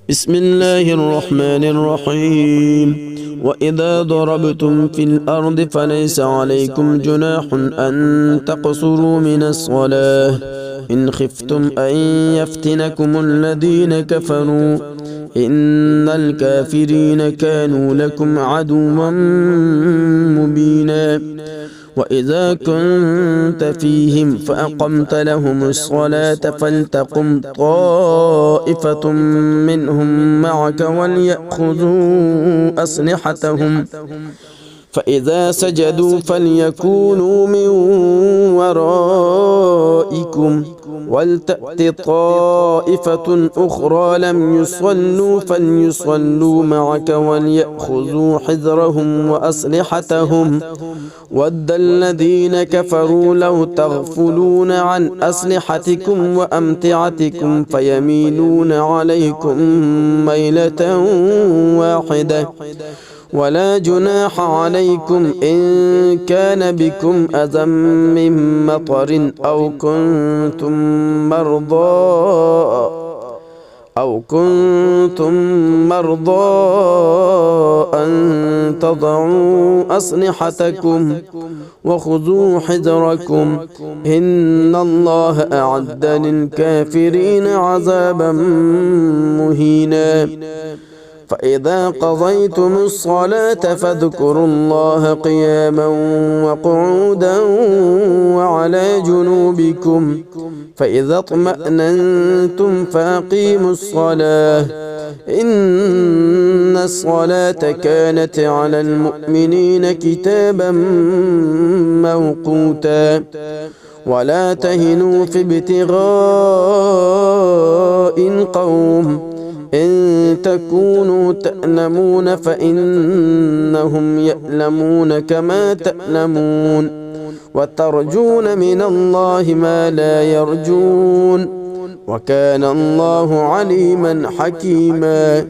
بسم الله الرحمن الرحيم. وإذا ضربتم في الأرض فليس عليكم جناح أن تقصروا من الصلاة إن خفتم أن يفتنكم الذين كفروا إن الكافرين كانوا لكم عدوا مبينا. وإذا كنت فيهم فأقمت لهم الصلاة فلتقم طائفة منهم معك وليأخذوا أسلحتهم فإذا سجدوا فليكونوا من ورائكم ولتأت طائفة أخرى لم يصلوا فليصلوا معك وليأخذوا حذرهم وأسلحتهم ود الذين كفروا لو تغفلون عن أسلحتكم وأمتعتكم فيميلون عليكم ميلة واحدة ولا جناح عليكم إن كان بكم أذى من مطر أو كنتم مرضى أن تضعوا أسلحتكم وخذوا حذركم إن الله أعد للكافرين عذابا مهينا. فإذا قضيتم الصلاة فاذكروا الله قياما وقعودا وعلى جنوبكم فإذا اطمأننتم فأقيموا الصلاة إن الصلاة كانت على المؤمنين كتابا موقوتا. ولا تهنوا في ابتغاء قوم إن تكونوا تألمون فإنهم يألمون كما تألمون وترجون من الله ما لا يرجون وكان الله عليما حكيما.